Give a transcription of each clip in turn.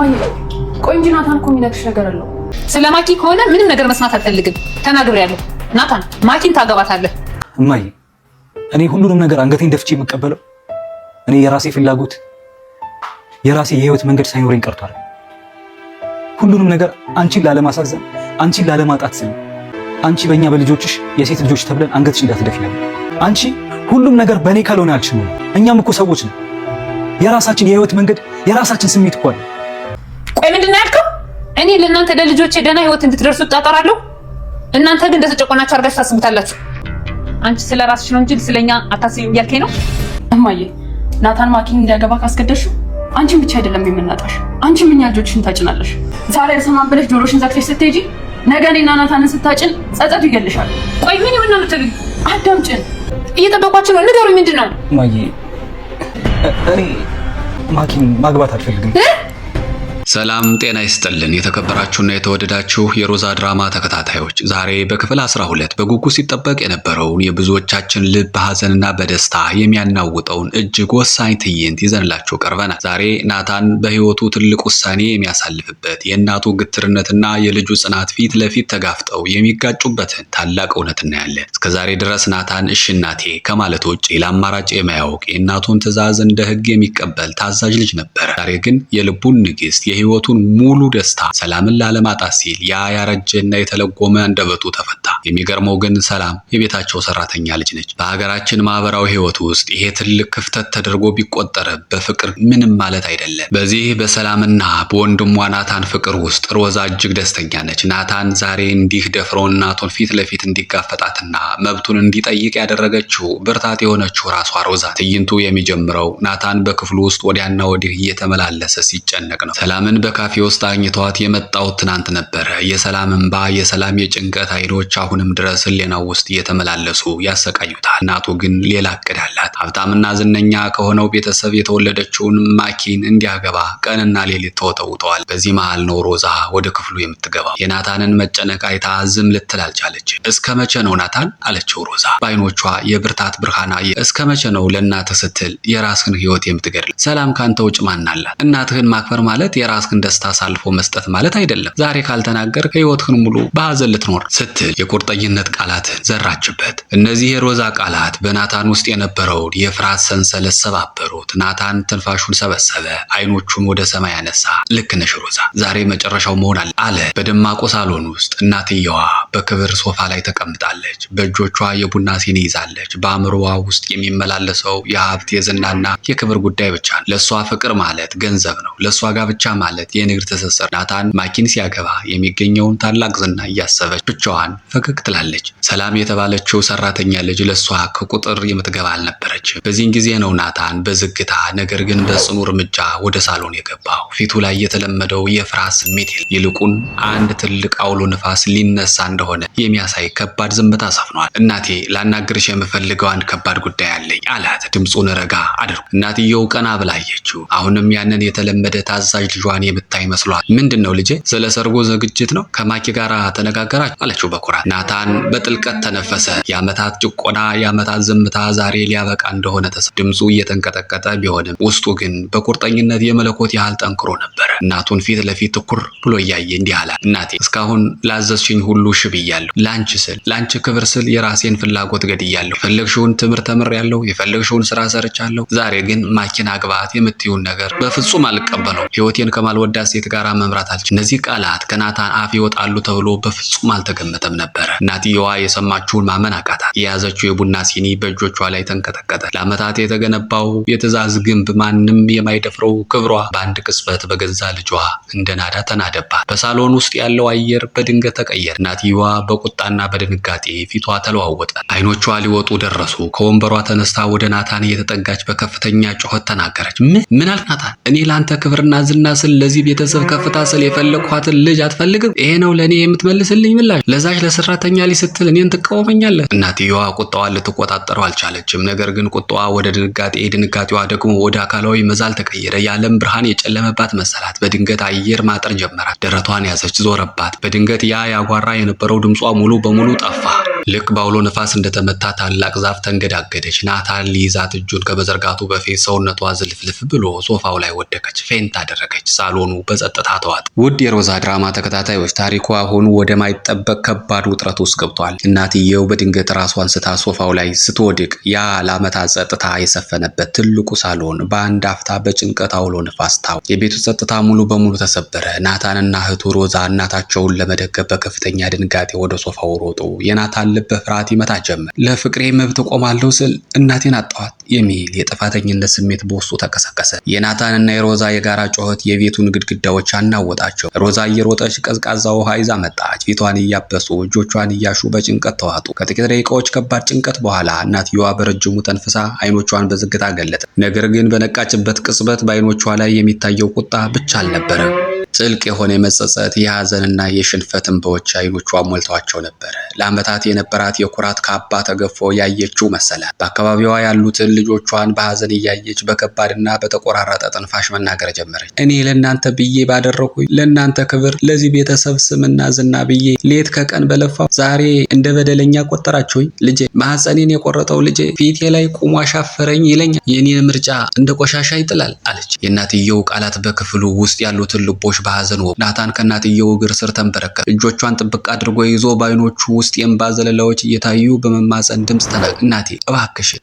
እማዬ ቆይ እንጂ ናታን እኮ የሚነግርሽ ነገር አለው። ስለ ማኪ ከሆነ ምንም ነገር መስማት አልፈልግም። ተናግሬያለሁ። ናታን ማኪን ታገባታለህ። እማዬ እኔ ሁሉንም ነገር አንገቴን ደፍቼ የምቀበለው እኔ የራሴ ፍላጎት የራሴ የህይወት መንገድ ሳይኖረኝ ቀርቷል። ሁሉንም ነገር አንቺን ላለማሳዘን አንቺን ላለማጣት ስል አንቺ በእኛ በልጆችሽ የሴት ልጆች ተብለን አንገትሽ እንዳትደፊ ነበር። አንቺ ሁሉም ነገር በእኔ ካልሆነ አልችልም። እኛም እኮ ሰዎች ነን። የራሳችን የህይወት መንገድ የራሳችን ስሜት እኮ አለ። ቆይ ምንድነው ያልከው? እኔ ለእናንተ ለልጆቼ ደህና ህይወት እንድትደርሱ እጣጣራለሁ። እናንተ ግን እንደተጨቆናችሁ አድርጋችሁ ታስቡታላችሁ። አንቺ ስለ ራስሽ ነው እንጂ ስለኛ አታስቢም እያልከኝ ነው? እማዬ ናታን ማኪን እንዲያገባ ካስገደድሽው አንቺን ብቻ አይደለም የምናጣሽ፣ አንቺም እኛ ልጆችሽን ታጭናለሽ። ዛሬ አልሰማም ብለሽ ጆሮሽን ዘግተሽ ስትሄጂ ነገ እኔና ናታንን ስታጭን ጸጸቱ ይገልሻል። ቆይ ምን ይሆን ነው የምትሉኝ? አዳምጪን። እየጠበቋችሁ ነው። ንገሩኝ፣ ምንድን ነው? እማዬ እኔ ማኪን ማግባት አልፈልግም። ሰላም ጤና ይስጥልን። የተከበራችሁና የተወደዳችሁ የሮዛ ድራማ ተከታታዮች ዛሬ በክፍል 12 በጉጉት ሲጠበቅ የነበረውን የብዙዎቻችን ልብ ሐዘንና በደስታ የሚያናውጠውን እጅግ ወሳኝ ትዕይንት ይዘንላችሁ ቀርበናል። ዛሬ ናታን በህይወቱ ትልቅ ውሳኔ የሚያሳልፍበት የእናቱ ግትርነትና የልጁ ጽናት ፊት ለፊት ተጋፍጠው የሚጋጩበትን ታላቅ እውነት እናያለን። እስከዛሬ ድረስ ናታን እሺ እናቴ ከማለት ውጭ ለአማራጭ የማያውቅ የእናቱን ትዕዛዝ እንደ ህግ የሚቀበል ታዛዥ ልጅ ነበር። ዛሬ ግን የልቡን ንግስት የህይወቱን ሙሉ ደስታ ሰላምን ላለማጣት ሲል ያ ያረጀና የተለጎመ አንደበቱ ተፈታ። የሚገርመው ግን ሰላም የቤታቸው ሰራተኛ ልጅ ነች። በሀገራችን ማህበራዊ ህይወት ውስጥ ይሄ ትልቅ ክፍተት ተደርጎ ቢቆጠር በፍቅር ምንም ማለት አይደለም። በዚህ በሰላምና በወንድሟ ናታን ፍቅር ውስጥ ሮዛ እጅግ ደስተኛ ነች። ናታን ዛሬ እንዲህ ደፍሮ እናቱን ፊት ለፊት እንዲጋፈጣትና መብቱን እንዲጠይቅ ያደረገችው ብርታት የሆነችው ራሷ ሮዛ። ትዕይንቱ የሚጀምረው ናታን በክፍሉ ውስጥ ወዲያና ወዲህ እየተመላለሰ ሲጨነቅ ነው። ሰላምን በካፌ ውስጥ አግኝቷት የመጣው ትናንት ነበረ። የሰላም እንባ፣ የሰላም የጭንቀት አይኖች አሁንም ድረስ ህሊናው ውስጥ እየተመላለሱ ያሰቃዩታል። እናቱ ግን ሌላ እቅድ አላት። ሀብታምና ዝነኛ ከሆነው ቤተሰብ የተወለደችውን ማኪን እንዲያገባ ቀንና ሌሊት ተወተውተዋል። በዚህ መሃል ነው ሮዛ ወደ ክፍሉ የምትገባው። የናታንን መጨነቅ አይታ ዝም ልትል አልቻለች። እስከ መቼ ነው ናታን አለችው ሮዛ በአይኖቿ የብርታት ብርሃን አየ። እስከ መቼ ነው ለእናትህ ስትል የራስህን ህይወት የምትገድል? ሰላም ካንተ ውጭ ማን አለ? እናትህን ማክበር ማለት የራስህን ደስታ ሳልፎ መስጠት ማለት አይደለም። ዛሬ ካልተናገር ህይወትህን ሙሉ በሐዘን ልትኖር ስትል የቁርጠኝነት ቃላትን ዘራችበት። እነዚህ የሮዛ ቃላት በናታን ውስጥ የነበረውን የፍርሃት ሰንሰለት ሰባበሩት። ናታን ትንፋሹን ሰበሰበ፣ አይኖቹን ወደ ሰማይ ያነሳ። ልክ ነሽ ሮዛ፣ ዛሬ መጨረሻው መሆን አለ። በደማቁ ሳሎን ውስጥ እናትየዋ በክብር ሶፋ ላይ ተቀምጣለች። በእጆቿ የቡና ሲኒ ይዛለች። በአእምሮዋ ውስጥ የሚመላለሰው የሀብት የዝናና የክብር ጉዳይ ብቻ ነው። ለእሷ ፍቅር ማለት ገንዘብ ነው። ለእሷ ጋብቻ ማለት የንግድ ትስስር። ናታን ማኪን ሲያገባ የሚገኘውን ታላቅ ዝና እያሰበች ብቻዋን ፈገግ ትላለች። ሰላም የተባለችው ሰራተኛ ልጅ ለሷ ከቁጥር የምትገባ አልነበረችም። በዚህን ጊዜ ነው ናታን በዝግታ ነገር ግን በጽኑ እርምጃ ወደ ሳሎን የገባው። ፊቱ ላይ የተለመደው የፍርሃት ስሜት ይልቁን አንድ ትልቅ አውሎ ንፋስ ሊነሳ እንደሆነ የሚያሳይ ከባድ ዝምታ ሰፍኗል። እናቴ ላናግርሽ የምፈልገው አንድ ከባድ ጉዳይ አለኝ አላት፣ ድምፁን ረጋ አድርጎ። እናትየው ቀና ብላ አየችው። አሁንም ያንን የተለመደ ታዛዥ ልጇን የምታይ መስሏል። ምንድነው ልጄ? ስለ ሰርጉ ዝግጅት ነው? ከማኪ ጋር ተነጋገራችሁ? አለችው በኩራት። ናታን በጥልቀት ተነፈሰ። የዓመታት ጭቆና፣ የዓመታት ዝምታ ዛሬ ሊያበቃ እንደሆነ ድምፁ እየተንቀጠቀጠ ቢሆንም ውስጡ ግን በቁርጠኝነት የመለኮት ያህል ጠንክሮ ነበር። እናቱን ፊት ለፊት ትኩር ብሎ እያየ እንዲህ አላት፣ እናቴ እስካሁን ላዘዝሽኝ ሁሉ እሺ ብያለሁ። ላንቺ ስል ላንቺ ክብር ስል የራሴን ፍላጎት ገድያለሁ። የፈለግሽውን ትምህርት ተምሬያለሁ፣ የፈለግሽውን ስራ ሰርቻለሁ። ዛሬ ግን ማኪን አግባት የምትይውን ነገር በፍጹም አልቀበለው። ህይወቴን ከማልወዳት ሴት ጋር መምራት አልችልም። እነዚህ ቃላት ከናታን አፍ ይወጣሉ ተብሎ በፍጹም አልተገመተም ነበር። እናትየዋ የሰማችውን ማመን አቃታት። የያዘችው የቡና ሲኒ በእጆቿ ላይ ተንቀጠቀጠ። ለዓመታት የተገነባው የትዕዛዝ ግንብ፣ ማንም የማይደፍረው ክብሯ በአንድ ቅጽበት በገዛ ልጇ እንደ ናዳ ተናደባት። በሳሎን ውስጥ ያለው አየር በድንገት ተቀየረ። እናትየዋ በቁጣና በድንጋጤ ፊቷ ተለዋወጠ። አይኖቿ ሊወጡ ደረሱ። ከወንበሯ ተነስታ ወደ ናታን እየተጠጋች በከፍተኛ ጩኸት ተናገረች። ምን አልክ ናታን? እኔ ለአንተ ክብርና ዝና ስል ለዚህ ቤተሰብ ከፍታ ስል የፈለግኳትን ልጅ አትፈልግም? ይሄ ነው ለእኔ የምትመልስልኝ ምላሽ? ለዛች ለሰራተኛ ልጅ ስትል እኔን ትቃወመኛለህ? እናትየዋ ቁጣዋን ልትቆጣጠረው አልቻለችም። ነገር ግን ቁጣዋ ወደ ድንጋጤዋ ደግሞ ወደ አካላዊ መዛል ተቀየረ። የዓለም ብርሃን የጨለመባት መሰላት። በድንገት አየር ማጠር ጀመራት። ደረቷን ያዘች፣ ዞረባት። በድንገት ያ ያጓራ የነበረው ድምጿ ሙሉ በሙሉ ጠፋ። ልክ በአውሎ ነፋስ እንደተመታ ታላቅ ዛፍ ተንገዳገደች። ናታን ሊይዛት እጁን ከመዘርጋቱ በፊት ሰውነቷ ዝልፍልፍ ብሎ ሶፋው ላይ ወደቀች፣ ፌንት አደረገች። ሳሎኑ በጸጥታ ተዋጠ። ውድ የሮዛ ድራማ ተከታታዮች ታሪኩ አሁን ወደማይጠበቅ ከባድ ውጥረት ውስጥ ገብቷል። እናትየው በድንገት ራሷን ስታ ሶፋው ላይ ስትወድቅ ያ ለዓመታት ጸጥታ የሰፈነበት ትልቁ ሳሎን በአንድ አፍታ በጭንቀት አውሎ ነፋስ ታው። የቤቱ ጸጥታ ሙሉ በሙሉ ተሰበረ። ናታንና እህቱ ሮዛ እናታቸውን ለመደገፍ በከፍተኛ ድንጋጤ ወደ ሶፋው ሮጡ። የናታን ልብ በፍርሃት ይመታ ጀመር። ለፍቅሬ መብት ቆማለሁ ስል እናቴን አጣኋት የሚል የጥፋተኝነት ስሜት በውስጡ ተቀሰቀሰ። የናታንና የሮዛ የጋራ ጩኸት የቤቱን ግድግዳዎች አናወጣቸው። ሮዛ እየሮጠች ቀዝቃዛ ውሃ ይዛ መጣች። ፊቷን እያበሱ እጆቿን እያሹ በጭንቀት ተዋጡ። ከጥቂት ደቂቃዎች ከባድ ጭንቀት በኋላ እናትየዋ በረጅሙ ተንፍሳ አይኖቿን በዝግታ ገለጠ። ነገር ግን በነቃችበት ቅጽበት በአይኖቿ ላይ የሚታየው ቁጣ ብቻ አልነበረም። ጥልቅ የሆነ የመጸጸት የሐዘንና የሽንፈት እንባዎች አይኖቿ ሞልተዋቸው ነበር። ለዓመታት የነበራት የኩራት ካባ ተገፎ ያየችው መሰላት። በአካባቢዋ ያሉትን ልጆቿን በሐዘን እያየች በከባድና በተቆራረጠ ትንፋሽ መናገር ጀመረች። እኔ ለእናንተ ብዬ ባደረኩኝ ለእናንተ ክብር ለዚህ ቤተሰብ ስምና ዝና ብዬ ሌት ከቀን በለፋው ዛሬ እንደ በደለኛ ቆጠራችሁኝ። ልጄ ማህፀኔን የቆረጠው ልጄ ፊቴ ላይ ቁሞ አሻፈረኝ ይለኛል። የኔን ምርጫ እንደ ቆሻሻ ይጥላል አለች። የእናትየው ቃላት በክፍሉ ውስጥ ያሉትን ልቦች በሐዘን ወ ናታን ከእናትየው እግር ስር ተንበረከከ። እጆቿን ጥብቅ አድርጎ ይዞ በአይኖቹ ውስጥ የእንባ ዘለላዎች እየታዩ በመማፀን ድምፅ ተናገረ። እናቴ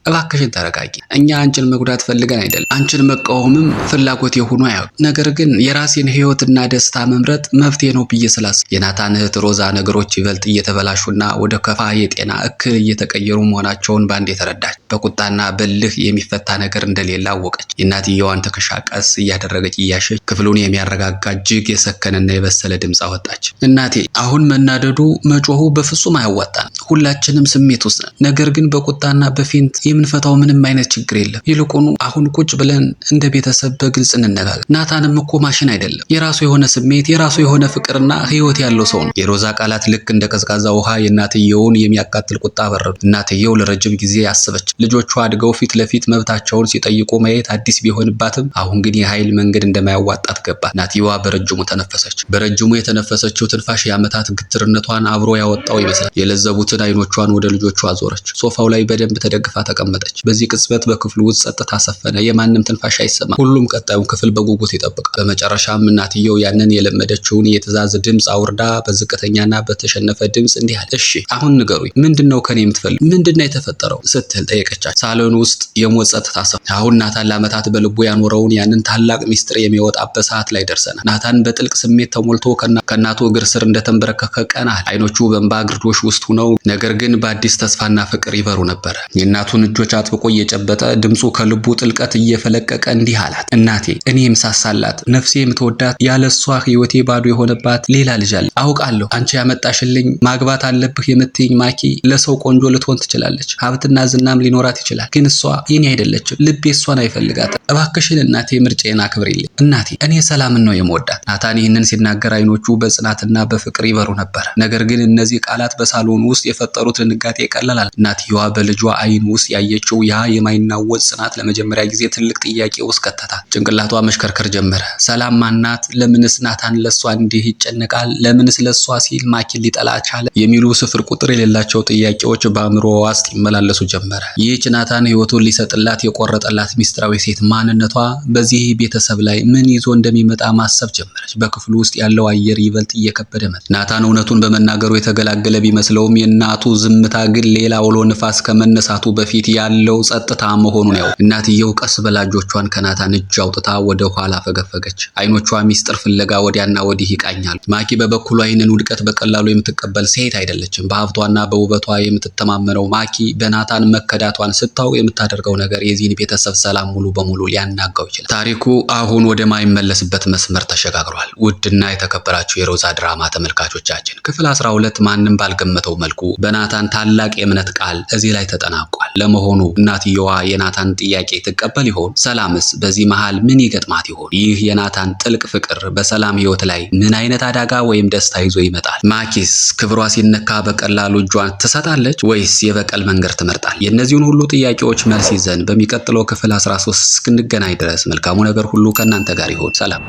እባክሽን ተረጋጊ። እኛ አንቺን መጉዳት ፈልገን አይደለም። አንቺን መቃወምም ፍላጎት የሆኑ አያውቅ። ነገር ግን የራሴን ህይወትና ደስታ መምረጥ መፍትሄ ነው ብዬ ስላስብ። የናታን እህት ሮዛ ነገሮች ይበልጥ እየተበላሹና ወደ ከፋ የጤና እክል እየተቀየሩ መሆናቸውን ባንዴ ተረዳች። በቁጣና በልህ የሚፈታ ነገር እንደሌለ አወቀች። የእናትየዋን ትከሻ ቀስ እያደረገች እያሸች ክፍሉን የሚያረጋጋ እጅግ የሰከነና የበሰለ ድምፅ አወጣች። እናቴ አሁን መናደዱ መጮሁ በፍጹም አያዋጣም። ሁላችንም ስሜት ውስጥ ነን። ነገር ግን በቁጣና በፊንት የምንፈታው ምንም አይነት ችግር የለም። ይልቁኑ አሁን ቁጭ ብለን እንደ ቤተሰብ በግልጽ እንነጋገር። ናታንም እኮ ማሽን አይደለም። የራሱ የሆነ ስሜት፣ የራሱ የሆነ ፍቅርና ህይወት ያለው ሰው ነው። የሮዛ ቃላት ልክ እንደ ቀዝቃዛ ውሃ የእናትየውን የሚያቃጥል ቁጣ አበረዱ። እናትየው ለረጅም ጊዜ አሰበች። ልጆቿ አድገው ፊት ለፊት መብታቸውን ሲጠይቁ ማየት አዲስ ቢሆንባትም አሁን ግን የኃይል መንገድ እንደማያዋጣት ገባት። እናትየዋ በረጅሙ ተነፈሰች። በረጅሙ የተነፈሰችው ትንፋሽ የዓመታት ግትርነቷን አብሮ ያወጣው ይመስላል። የለዘቡትን አይኖቿን ወደ ልጆቿ አዞረች። ሶፋው ላይ በደንብ ተደግፋ ተቀመጠች። በዚህ ቅጽበት በክፍሉ ውስጥ ጸጥታ ሰፈነ። የማንም ትንፋሽ አይሰማም። ሁሉም ቀጣዩን ክፍል በጉጉት ይጠብቃል። በመጨረሻም እናትየው ያንን የለመደችውን የትዕዛዝ ድምፅ አውርዳ በዝቅተኛና በተሸነፈ ድምፅ እንዲህ አለ። እሺ አሁን ንገሩኝ፣ ምንድነው ከኔ የምትፈልጉ? ምንድነው የተፈጠረው ስትል ጠየቀቻት። ሳሎን ውስጥ የሞት ጸጥታ ሰፈነ። አሁን ናታን ለዓመታት በልቡ ያኖረውን ያንን ታላቅ ሚስጥር የሚወጣበት ሰዓት ላይ ደርሰናል። ናታን በጥልቅ ስሜት ተሞልቶ ከእናቱ እግር ስር እንደተንበረከከ ቀና አለ። አይኖቹ በእንባ ግርዶሽ ውስጥ ሆነው ነገር ግን በአዲስ ተስፋና ፍቅር ይበሩ ነበር። የእናቱን እጆች አጥብቆ እየጨበጠ ድምፁ ከልቡ ጥልቀት እየፈለቀቀ እንዲህ አላት። እናቴ እኔ የምሳሳላት ነፍሴ የምትወዳት ያለሷ ህይወቴ ባዶ የሆነባት ሌላ ልጅ አለ። አውቃለሁ አንቺ ያመጣሽልኝ ማግባት አለብህ የምትይኝ ማኪ ለሰው ቆንጆ ልትሆን ትችላለች። ሀብትና ዝናም ሊኖራት ይችላል። ግን እሷ የኔ አይደለችም። ልቤ እሷን አይፈልጋትም። እባክሽን እናቴ ምርጫዬን አክብሪልኝ። እናቴ እኔ ሰላምን ነው የምወዳት። ናታን ይህንን ሲናገር አይኖቹ በጽናትና በፍቅር ይበሩ ነበር። ነገር ግን እነዚህ ቃላት በሳሎን ውስጥ የፈጠሩት ድንጋጤ ቀለላል። እናትየዋ በልጇ አይን ውስጥ ያየችው ያ የማይናወጥ ጽናት ለመጀመሪያ ጊዜ ትልቅ ጥያቄ ውስጥ ከተታት። ጭንቅላቷ መሽከርከር ጀመረ። ሰላም ማናት? ለምንስ ናታን ለሷ እንዲህ ይጨነቃል? ለምንስ ለሷ ሲል ማኪን ሊጠላ ቻለ? የሚሉ ስፍር ቁጥር የሌላቸው ጥያቄዎች በአእምሮዋ ውስጥ ይመላለሱ ጀመረ። ይህች ናታን ህይወቱን ሊሰጥላት የቆረጠላት ሚስጥራዊ ሴት ማንነቷ በዚህ ቤተሰብ ላይ ምን ይዞ እንደሚመጣ ማሰብ ጀመረች። በክፍሉ ውስጥ ያለው አየር ይበልጥ እየከበደ መጣ። ናታን እውነቱን በመናገሩ የተገላገለ ቢመስለውም የእናቱ ዝምታ ግን ሌላ አውሎ ንፋስ ከመነሳቱ በፊት ያለው ጸጥታ መሆኑን ያው። እናትየው ቀስ ብላ እጆቿን ከናታን እጅ አውጥታ ወደ ኋላ ፈገፈገች። አይኖቿ ሚስጥር ፍለጋ ወዲያና ወዲህ ይቃኛሉ። ማኪ በበኩሏ ይህንን ውድቀት በቀላሉ የምትቀበል ሴት አይደለችም። በሀብቷና በውበቷ የምትተማመነው ማኪ በናታን መከዳቷን ስታው የምታደርገው ነገር የዚህን ቤተሰብ ሰላም ሙሉ በሙሉ ሊያናጋው ይችላል። ታሪኩ አሁን ወደ ማይመለስበት መስመር ተሸጋግሯል። ውድና የተከበራችሁ የሮዛ ድራማ ተመልካቾቻችን ክፍል 12 ማንም ባልገመተው መልኩ በናታን ታላቅ የእምነት ቃል እዚህ ላይ ተጠናቋል። ለመሆኑ እናትየዋ የናታን ጥያቄ ትቀበል ይሆን? ሰላምስ በዚህ መሃል ምን ይገጥማት ይሆን? ይህ የናታን ጥልቅ ፍቅር በሰላም ህይወት ላይ ምን አይነት አደጋ ወይም ደስታ ይዞ ይመጣል? ማኪስ ክብሯ ሲነካ በቀላሉ እጇን ትሰጣለች ወይስ የበቀል መንገድ ትመርጣል? የእነዚህን ሁሉ ጥያቄዎች መልስ ይዘን በሚቀጥለው ክፍል 13 እስክንገናኝ ድረስ መልካሙ ነገር ሁሉ ከእናንተ ጋር ይሁን። ሰላም።